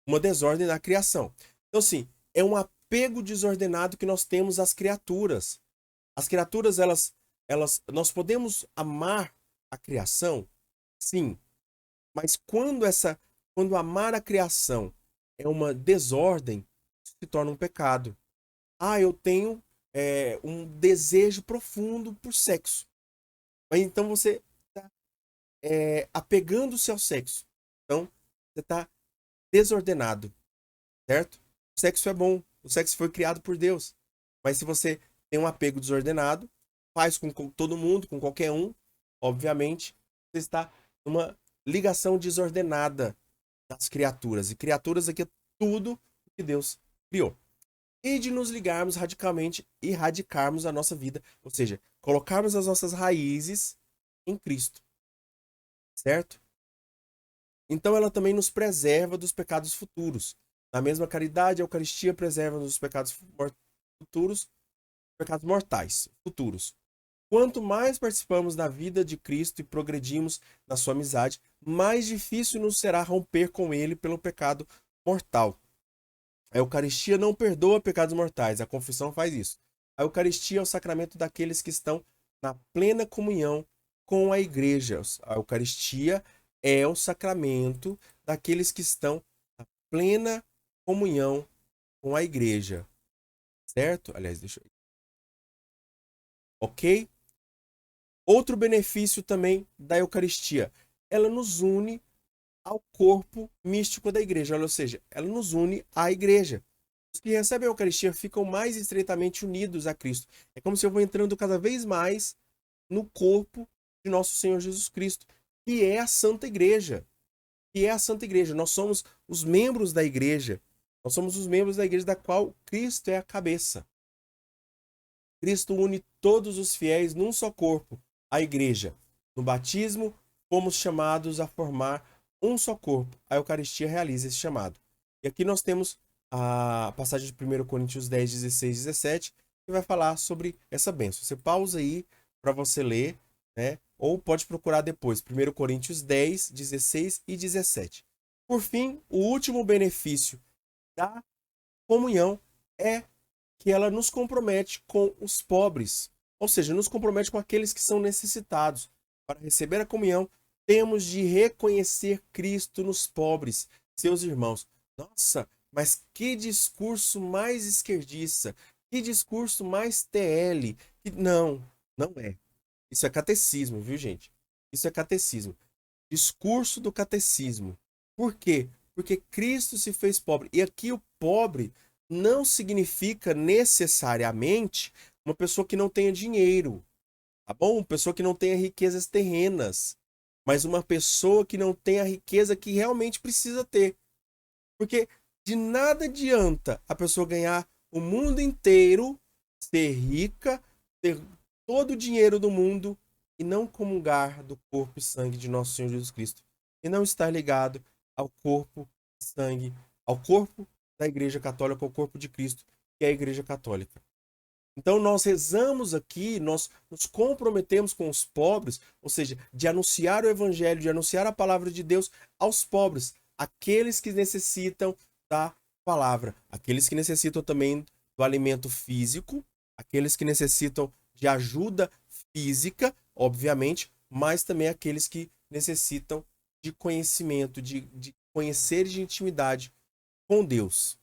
Uma desordem da criação. Então, assim, é um apego desordenado que nós temos às criaturas. As criaturas, nós podemos amar a criação? Sim. Mas quando amar a criação é uma desordem, se torna um pecado. Ah, eu tenho um desejo profundo por sexo. Mas então você está apegando-se ao sexo. Então, você está desordenado, certo? O sexo é bom. O sexo foi criado por Deus. Mas se você tem um apego desordenado, faz com todo mundo, com qualquer um, obviamente, você está numa ligação desordenada das criaturas. E criaturas aqui é tudo que Deus criou. E de nos ligarmos radicalmente e radicarmos a nossa vida. Ou seja, colocarmos as nossas raízes em Cristo. Certo? Então ela também nos preserva dos pecados futuros. Na mesma caridade, a Eucaristia preserva-nos dos pecados futuros, pecados mortais futuros. Quanto mais participamos da vida de Cristo e progredimos na sua amizade, mais difícil nos será romper com ele pelo pecado mortal. A Eucaristia não perdoa pecados mortais, a confissão faz isso. A Eucaristia é o sacramento daqueles que estão na plena comunhão com a Igreja. A Eucaristia é o sacramento daqueles que estão na plena comunhão com a Igreja. Certo? Aliás, deixa eu... Ok? Outro benefício também da Eucaristia. Ela nos une ao corpo místico da Igreja. Ou seja, ela nos une à Igreja. Os que recebem a Eucaristia ficam mais estreitamente unidos a Cristo. É como se eu vou entrando cada vez mais no corpo de nosso Senhor Jesus Cristo, que é a Santa Igreja. Que é a Santa Igreja. Nós somos os membros da Igreja. Nós somos os membros da Igreja da qual Cristo é a cabeça. Cristo une todos os fiéis num só corpo, a Igreja. No batismo, fomos chamados a formar um só corpo. A Eucaristia realiza esse chamado. E aqui nós temos a passagem de 1 Coríntios 10, 16, 17, que vai falar sobre essa bênção. Você pausa aí para você ler, né? Ou pode procurar depois, 1 Coríntios 10, 16 e 17. Por fim, o último benefício da comunhão é que ela nos compromete com os pobres, ou seja, nos compromete com aqueles que são necessitados. Para receber a comunhão, temos de reconhecer Cristo nos pobres, seus irmãos. Nossa, mas que discurso mais esquerdista, que discurso mais TL. Não, não é. Isso é catecismo, viu, gente? Isso é catecismo. Discurso do catecismo. Por quê? Porque Cristo se fez pobre. E aqui o pobre não significa necessariamente uma pessoa que não tenha dinheiro, tá bom? Uma pessoa que não tenha riquezas terrenas, mas uma pessoa que não tenha a riqueza que realmente precisa ter. Porque de nada adianta a pessoa ganhar o mundo inteiro, ser rica, ter todo o dinheiro do mundo e não comungar do corpo e sangue de nosso Senhor Jesus Cristo. E não estar ligado ao corpo e sangue, ao corpo da Igreja Católica, ao corpo de Cristo, que é a Igreja Católica. Então nós rezamos aqui, nós nos comprometemos com os pobres, ou seja, de anunciar o Evangelho, de anunciar a palavra de Deus aos pobres, aqueles que necessitam da palavra, aqueles que necessitam também do alimento físico, aqueles que necessitam de ajuda física, obviamente, mas também aqueles que necessitam de conhecimento, de conhecer de intimidade com Deus,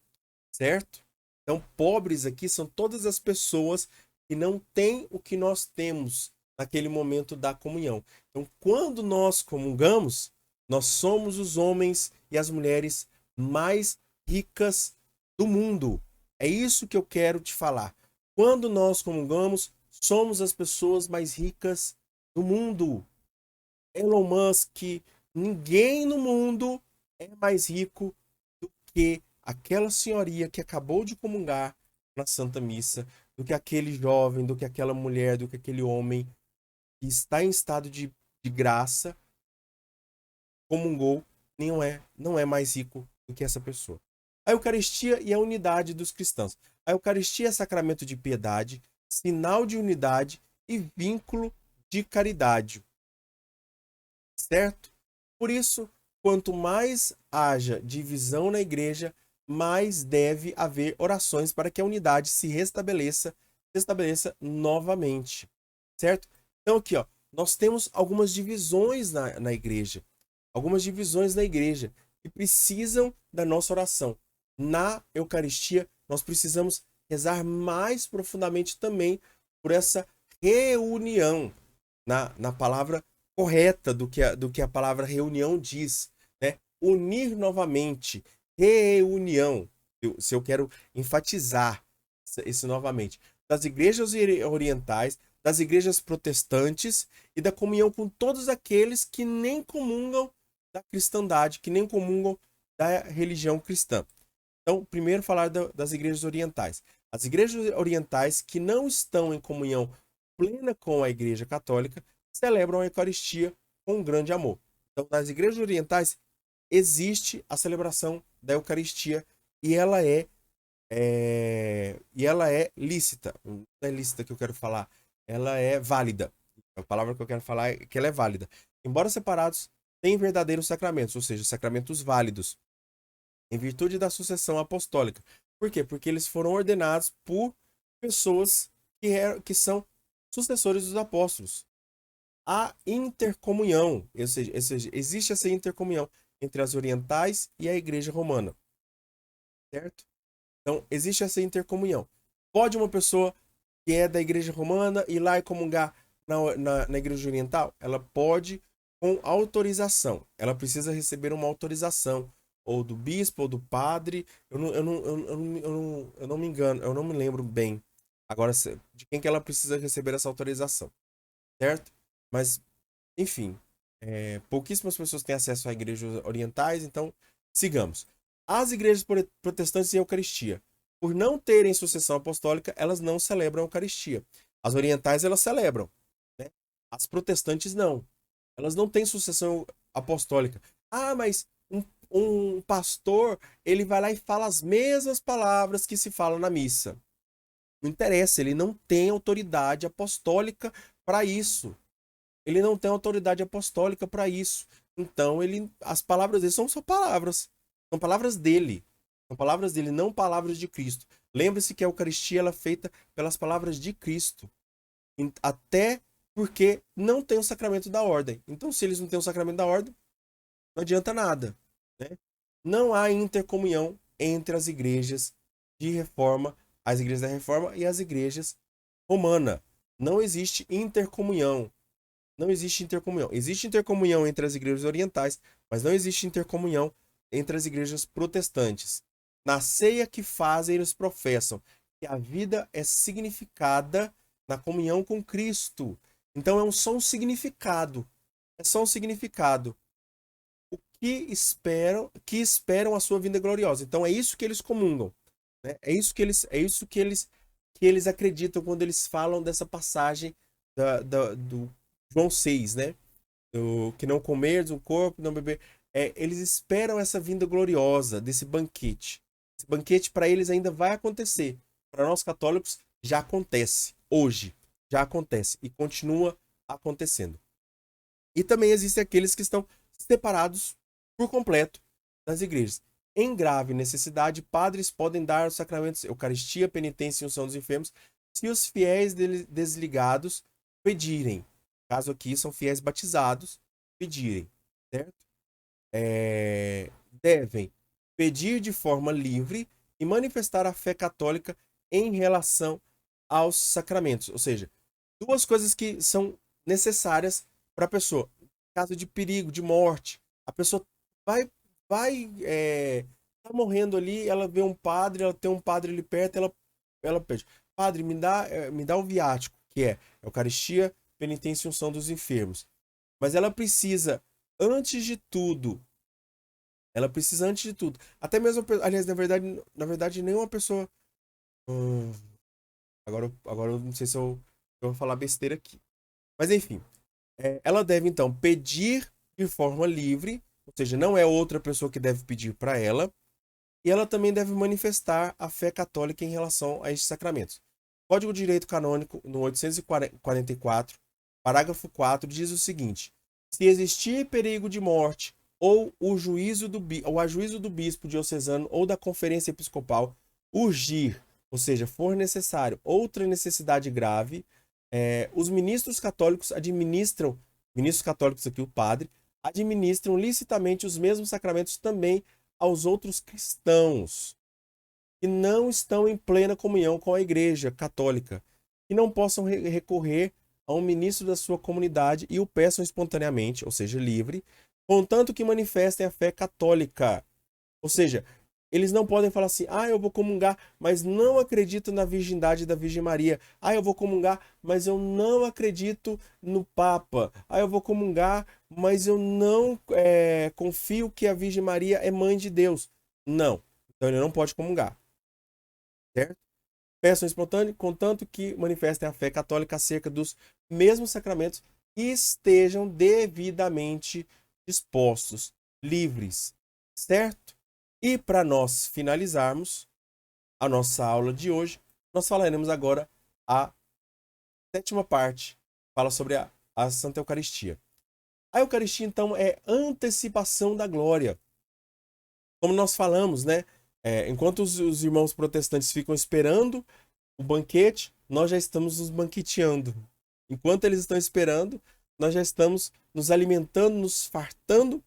certo? Então, pobres aqui são todas as pessoas que não têm o que nós temos naquele momento da comunhão. Então, quando nós comungamos, nós somos os homens e as mulheres mais ricas do mundo. É isso que eu quero te falar. Quando nós comungamos, somos as pessoas mais ricas do mundo. Elon Musk, ninguém no mundo é mais rico do que aquela senhoria que acabou de comungar na Santa Missa, do que aquele jovem, do que aquela mulher, do que aquele homem que está em estado de graça, comungou, não é mais rico do que essa pessoa. A Eucaristia e a unidade dos cristãos. A Eucaristia é sacramento de piedade, sinal de unidade e vínculo de caridade. Certo? Por isso, quanto mais haja divisão na igreja, mais deve haver orações para que a unidade se restabeleça novamente. Certo? Então aqui, ó, nós temos algumas divisões na igreja. Algumas divisões na igreja que precisam da nossa oração. Na Eucaristia, nós precisamos rezar mais profundamente também por essa reunião na palavra correta do que a palavra reunião diz, né? Unir novamente, reunião. Se eu quero enfatizar isso novamente, das igrejas orientais, das igrejas protestantes e da comunhão com todos aqueles que nem comungam da cristandade, que nem comungam da religião cristã. Então, primeiro falar das igrejas orientais. As igrejas orientais que não estão em comunhão plena com a igreja católica celebram a Eucaristia com um grande amor. Então, nas igrejas orientais existe a celebração da Eucaristia e ela é lícita. Não é lícita que eu quero falar, ela é válida. A palavra que eu quero falar é que ela é válida. Embora separados, têm verdadeiros sacramentos, ou seja, sacramentos válidos, em virtude da sucessão apostólica. Por quê? Porque eles foram ordenados por pessoas que são sucessores dos apóstolos. A intercomunhão, ou seja, existe essa intercomunhão entre as orientais e a igreja romana, certo? Então, existe essa intercomunhão. Pode uma pessoa que é da igreja romana ir lá e comungar na igreja oriental? Ela pode com autorização. Ela precisa receber uma autorização, ou do bispo, ou do padre. Eu não me engano, eu não me lembro bem agora de quem que ela precisa receber essa autorização, certo? Mas, enfim, pouquíssimas pessoas têm acesso a igrejas orientais, então sigamos. As igrejas protestantes e a Eucaristia, por não terem sucessão apostólica, elas não celebram a Eucaristia. As orientais, elas celebram, né? As protestantes, não. Elas não têm sucessão apostólica. Ah, mas um pastor, ele vai lá e fala as mesmas palavras que se falam na missa. Não interessa, ele não tem autoridade apostólica para isso. Ele não tem autoridade apostólica para isso. Então, as palavras dele são só palavras. São palavras dele. São palavras dele, não palavras de Cristo. Lembre-se que a Eucaristia ela é feita pelas palavras de Cristo. Até porque não tem o sacramento da ordem. Então, se eles não têm o sacramento da ordem, não adianta nada, né? Não há intercomunhão entre as igrejas de reforma, as igrejas da reforma e as igrejas romana. Não existe intercomunhão. Não existe intercomunhão. Existe intercomunhão entre as igrejas orientais, mas não existe intercomunhão entre as igrejas protestantes. Na ceia que fazem, eles professam que a vida é significada na comunhão com Cristo. Então é só um significado. É só um significado. O que esperam a sua vinda gloriosa. Então é isso que eles comungam, né? É isso que eles acreditam quando eles falam dessa passagem do João 6, né? Que não comerdes o corpo, não beber. Eles esperam essa vinda gloriosa desse banquete. Esse banquete para eles ainda vai acontecer. Para nós católicos já acontece. Hoje já acontece e continua acontecendo. E também existem aqueles que estão separados por completo das igrejas. Em grave necessidade, padres podem dar os sacramentos Eucaristia, penitência e unção dos enfermos se os fiéis desligados pedirem. Caso aqui são fiéis batizados, pedirem, certo? devem pedir de forma livre e manifestar a fé católica em relação aos sacramentos. Ou seja, duas coisas que são necessárias para a pessoa. Em caso de perigo, de morte, a pessoa vai tá morrendo ali, ela vê um padre, ela tem um padre ali perto, ela pede, padre, me dá o viático, que é Eucaristia, penitência e unção dos enfermos. Mas antes de tudo, ela precisa antes de tudo. Até mesmo, aliás, na verdade, nenhuma pessoa. Hum, agora eu não sei se eu vou falar besteira aqui. Mas enfim, ela deve então pedir de forma livre, ou seja, não é outra pessoa que deve pedir para ela, e ela também deve manifestar a fé católica em relação a estes sacramentos. Código de Direito Canônico, no 844, parágrafo 4, diz o seguinte: se existir perigo de morte ou ou a juízo do bispo diocesano ou da conferência episcopal urgir, ou seja, for necessário outra necessidade grave, os ministros católicos aqui, o padre, administram licitamente os mesmos sacramentos também aos outros cristãos que não estão em plena comunhão com a Igreja Católica, que não possam recorrer a um ministro da sua comunidade e o peçam espontaneamente, ou seja, livre, contanto que manifestem a fé católica. Ou seja, eles não podem falar assim, eu vou comungar, mas não acredito na virgindade da Virgem Maria. Eu vou comungar, mas eu não acredito no Papa. Eu vou comungar, mas eu não confio que a Virgem Maria é mãe de Deus. Não. Então ele não pode comungar. Certo? Peçam espontâneo, contanto que manifestem a fé católica acerca dos mesmos sacramentos e estejam devidamente dispostos, livres. Certo? E para nós finalizarmos a nossa aula de hoje, nós falaremos agora a sétima parte, fala sobre a Santa Eucaristia. A Eucaristia, então, é antecipação da glória. Como nós falamos, né? Enquanto os irmãos protestantes ficam esperando o banquete, nós já estamos nos banqueteando. Enquanto eles estão esperando, nós já estamos nos alimentando, nos fartando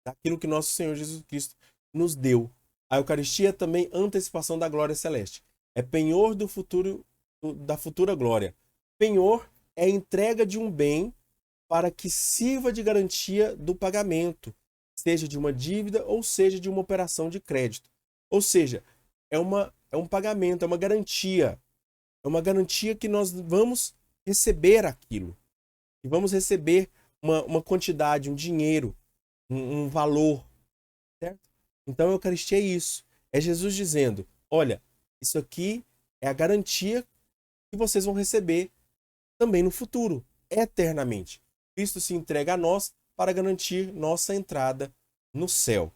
daquilo que nosso Senhor Jesus Cristo nos deu. A Eucaristia é também antecipação da glória celeste. É penhor do futuro, da futura glória. Penhor é a entrega de um bem para que sirva de garantia do pagamento, seja de uma dívida ou seja de uma operação de crédito. Ou seja, é um pagamento, é uma garantia. É uma garantia que nós vamos receber aquilo. E vamos receber uma quantidade, um dinheiro, um valor. Certo? Então a Eucaristia é isso. É Jesus dizendo: olha, isso aqui é a garantia que vocês vão receber também no futuro, eternamente. Cristo se entrega a nós para garantir nossa entrada no céu.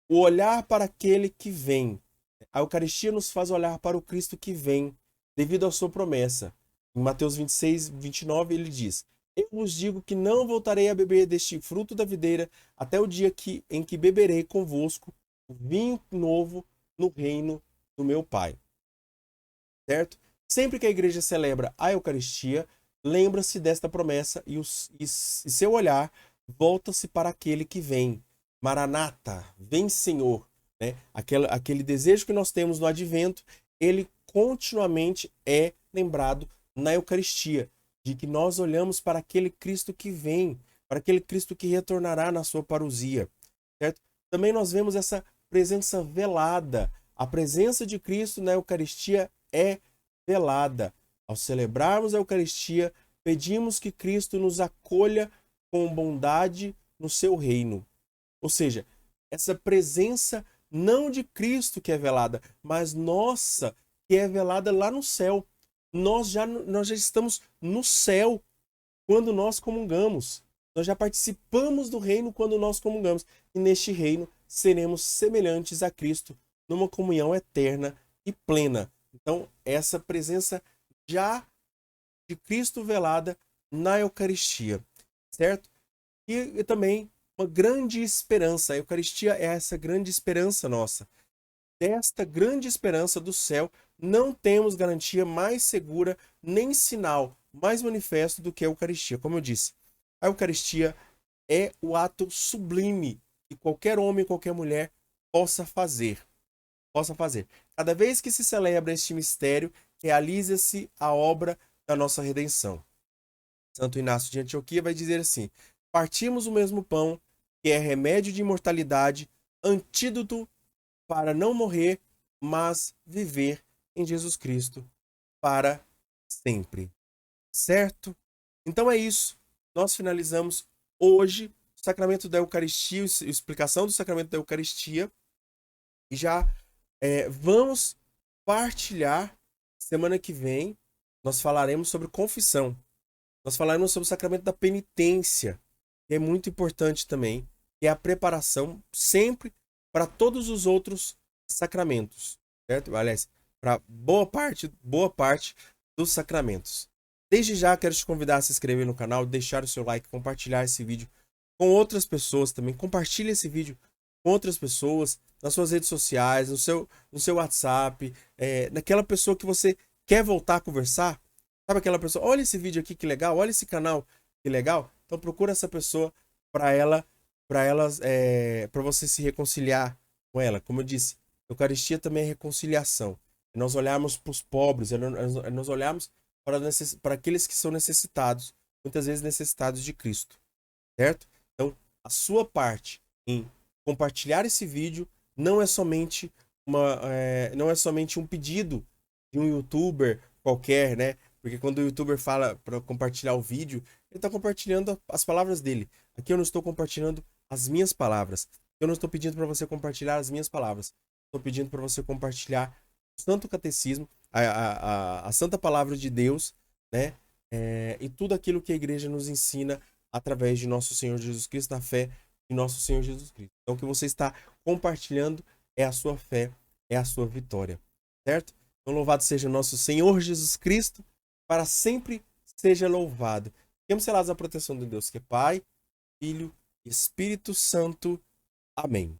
O olhar para aquele que vem. A Eucaristia nos faz olhar para o Cristo que vem, devido à sua promessa. Em Mateus 26, 29, ele diz: eu vos digo que não voltarei a beber deste fruto da videira até o dia em que beberei convosco o vinho novo no reino do meu Pai. Certo? Sempre que a igreja celebra a Eucaristia, lembra-se desta promessa e seu olhar volta-se para aquele que vem. Maranata, vem Senhor. Né? Aquele desejo que nós temos no advento, ele continuamente é lembrado na Eucaristia, de que nós olhamos para aquele Cristo que vem, para aquele Cristo que retornará na sua parousia. Certo? Também nós vemos essa presença velada. A presença de Cristo na Eucaristia é velada. Ao celebrarmos a Eucaristia, pedimos que Cristo nos acolha com bondade no seu reino. Ou seja, essa presença não de Cristo que é velada, mas nossa, que é velada lá no céu. Nós já estamos no céu quando nós comungamos. Nós já participamos do reino quando nós comungamos. E neste reino seremos semelhantes a Cristo numa comunhão eterna e plena. Então, essa presença já de Cristo velada na Eucaristia, certo? E também uma grande esperança. A Eucaristia é essa grande esperança nossa. Desta grande esperança do céu, não temos garantia mais segura nem sinal mais manifesto do que a Eucaristia. Como eu disse, a Eucaristia é o ato sublime que qualquer homem, qualquer mulher possa fazer. Possa fazer. Cada vez que se celebra este mistério, realiza-se a obra da nossa redenção. Santo Inácio de Antioquia vai dizer assim: partimos o mesmo pão, que é remédio de imortalidade, antídoto para não morrer, mas viver em Jesus Cristo para sempre. Certo? Então é isso. Nós finalizamos hoje o sacramento da Eucaristia, a explicação do sacramento da Eucaristia. E já vamos partilhar. Semana que vem, nós falaremos sobre confissão. Nós falaremos sobre o sacramento da penitência, que é muito importante também, que é a preparação sempre para todos os outros sacramentos, certo? Aliás, para boa parte dos sacramentos. Desde já quero te convidar a se inscrever no canal, deixar o seu like, compartilhar esse vídeo com outras pessoas também. Compartilhe esse vídeo com outras pessoas, nas suas redes sociais, no seu WhatsApp, naquela pessoa que você quer voltar a conversar. Sabe aquela pessoa, olha esse vídeo aqui que legal, olha esse canal que legal. Então procura essa pessoa para você se reconciliar com ela. Como eu disse, Eucaristia também é reconciliação. É nós olharmos para os pobres, é nós olharmos para aqueles que são necessitados, muitas vezes necessitados de Cristo, certo? Então, a sua parte em compartilhar esse vídeo não é somente não é somente um pedido de um youtuber qualquer, né? Porque quando o youtuber fala para compartilhar o vídeo, ele está compartilhando as palavras dele. Aqui eu não estou compartilhando as minhas palavras. Eu não estou pedindo para você compartilhar as minhas palavras. Estou pedindo para você compartilhar o Santo Catecismo, a Santa Palavra de Deus, né? E tudo aquilo que a igreja nos ensina através de nosso Senhor Jesus Cristo, na fé em nosso Senhor Jesus Cristo. Então, o que você está compartilhando é a sua fé, é a sua vitória, certo? Então, louvado seja nosso Senhor Jesus Cristo, para sempre seja louvado. Fiquemos selados à proteção de Deus, que é Pai, Filho e Espírito Santo. Amém.